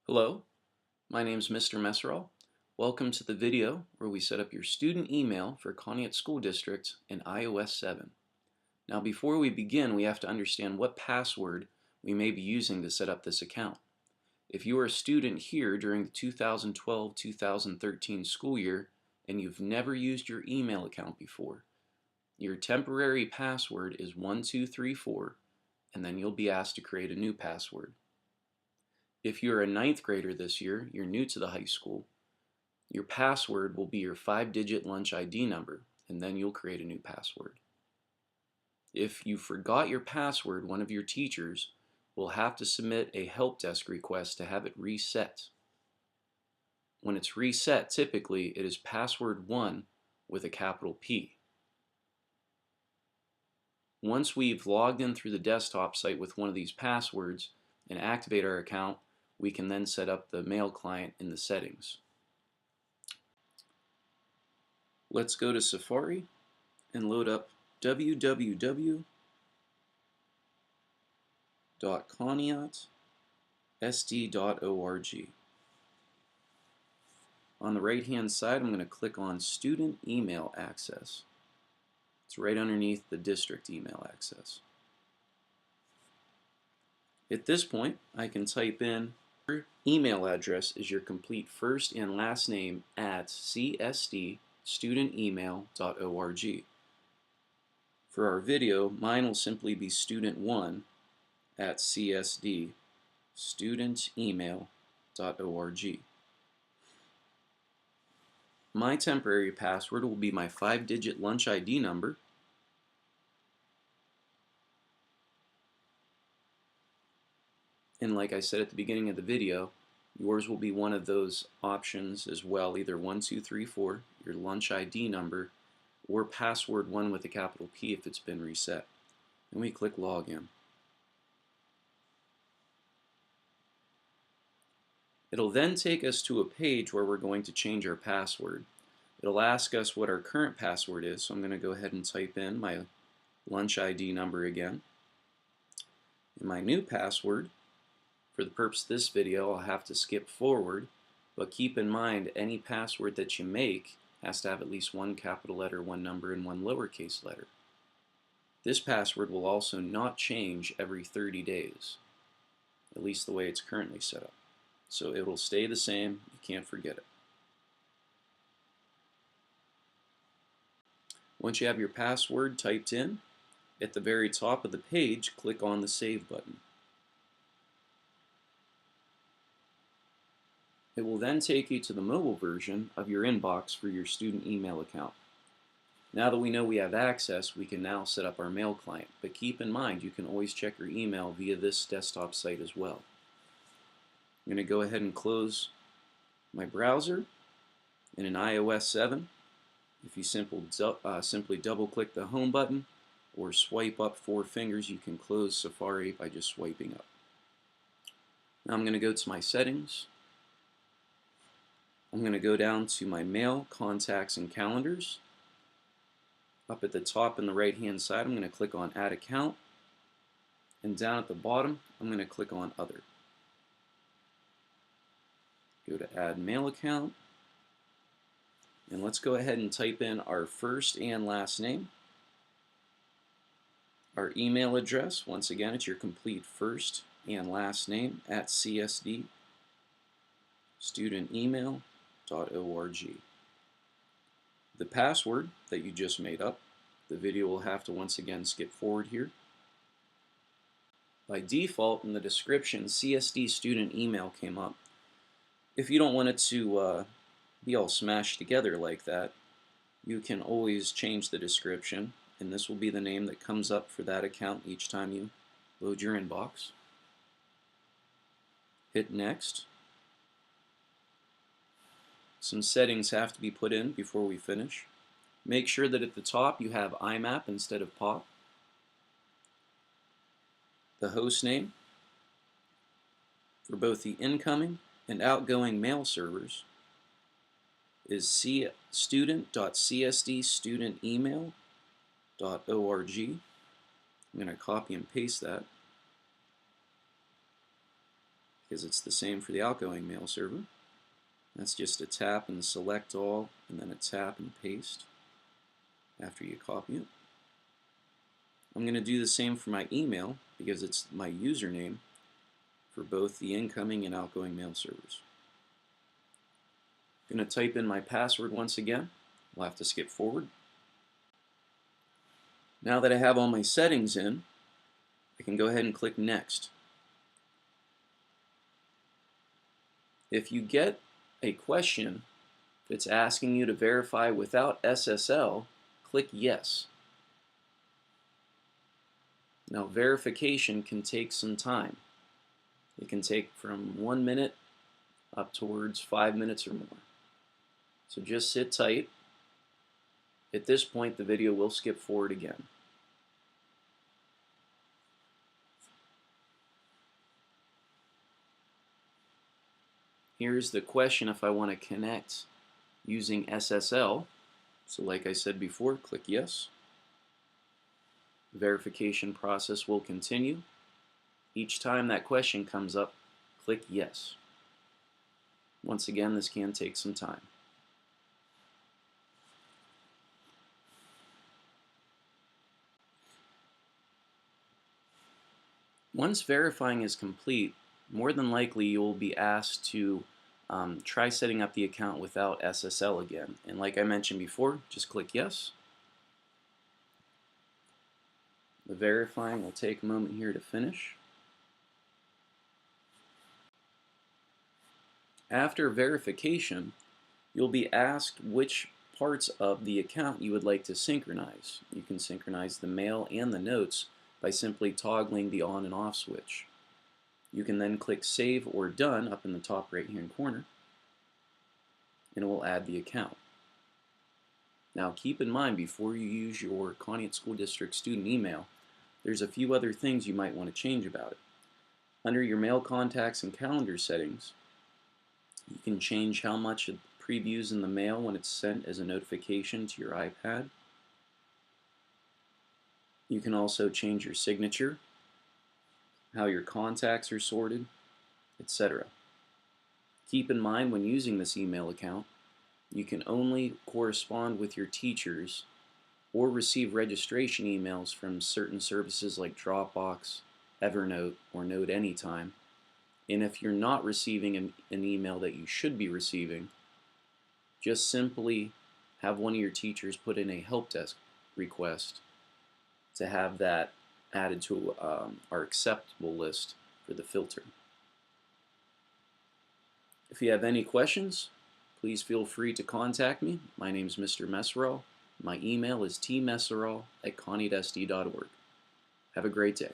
Hello, my name is Mr. Messerall. Welcome to the video where we set up your student email for Conneaut School District in iOS 7. Now before we begin, we have to understand what password we may be using to set up this account. If you are a student here during the 2012-2013 school year and you've never used your email account before, your temporary password is 1234 and then you'll be asked to create a new password. If you're a ninth grader this year, you're new to the high school, your password will be your 5-digit lunch ID number, and then you'll create a new password. If you forgot your password, one of your teachers will have to submit a help desk request to have it reset. When it's reset, typically it is password 1 with a capital P. Once we've logged in through the desktop site with one of these passwords and activate our account, we can then set up the mail client in the settings. Let's go to Safari and load up www.conneautsd.org. On the right hand side, I'm going to click on Student Email Access. It's right underneath the District Email Access. At this point, I can type in your email address is your complete first and last name at csdstudentemail.org. For our video, mine will simply be student1 at csdstudentemail.org. My temporary password will be my 5-digit lunch ID number. And like I said at the beginning of the video, yours will be one of those options as well, either 1234, your lunch ID number, or password 1 with a capital P if it's been reset. And we click Login. It'll then take us to a page where we're going to change our password. It'll ask us what our current password is, so I'm going to go ahead and type in my lunch ID number again. And my new password, for the purpose of this video, I'll have to skip forward, but keep in mind any password that you make has to have at least one capital letter, one number, and one lowercase letter. This password will also not change every 30 days, at least the way it's currently set up. So it will stay the same, you can't forget it. Once you have your password typed in, at the very top of the page, click on the Save button. It will then take you to the mobile version of your inbox for your student email account. Now that we know we have access, we can now set up our mail client, but keep in mind you can always check your email via this desktop site as well. I'm going to go ahead and close my browser. And in iOS 7, if you simply double click the home button or swipe up 4 fingers, you can close Safari by just swiping up. Now I'm going to go to my settings. I'm going to go down to my mail, contacts, and calendars. Up at the top in the right hand side, I'm going to click on Add Account. And down at the bottom, I'm going to click on Other. Go to Add Mail Account. And let's go ahead and type in our first and last name. Our email address, once again, it's your complete first and last name at csdstudentemail.org. The password that you just made up, the video will have to once again skip forward here. By default, in the description, CSD student email came up. If you don't want it to be all smashed together like that, you can always change the description, and this will be the name that comes up for that account each time you load your inbox. Hit Next. Some settings have to be put in before we finish. Make sure that at the top you have IMAP instead of POP. The host name for both the incoming and outgoing mail servers is student.csdstudentemail.org. I'm going to copy and paste that. because it's the same for the outgoing mail server. That's just a tap and select all, and then a tap and paste after you copy it. I'm going to do the same for my email because it's my username for both the incoming and outgoing mail servers. I'm going to type in my password once again. We'll have to skip forward. Now that I have all my settings in, I can go ahead and click Next. If you get a question that's asking you to verify without SSL, click Yes. Now, verification can take some time. It can take from 1 minute up towards 5 minutes or more. So just sit tight. At this point, the video will skip forward again. Here's the question if I want to connect using SSL. So like I said before, click Yes. The verification process will continue. Each time that question comes up, click Yes. Once again, this can take some time. Once verifying is complete, more than likely you will be asked to try setting up the account without SSL again. And like I mentioned before, just click Yes. The verifying will take a moment here to finish. After verification, you'll be asked which parts of the account you would like to synchronize. You can synchronize the mail and the notes by simply toggling the on and off switch. You can then click Save or Done up in the top right hand corner, and it will add the account. Now keep in mind, before you use your Conneaut School District student email, there's a few other things you might want to change about it. Under your mail contacts and calendar settings, you can change how much it previews in the mail when it's sent as a notification to your iPad. You can also change your signature, how your contacts are sorted, etc. Keep in mind, when using this email account, you can only correspond with your teachers or receive registration emails from certain services like Dropbox, Evernote, or Note Anytime. And if you're not receiving an email that you should be receiving, just simply have one of your teachers put in a help desk request to have that added to our acceptable list for the filter. If you have any questions, please feel free to contact me. My name is Mr. Messerall. My email is tmesserall@conneautsd.org. Have a great day.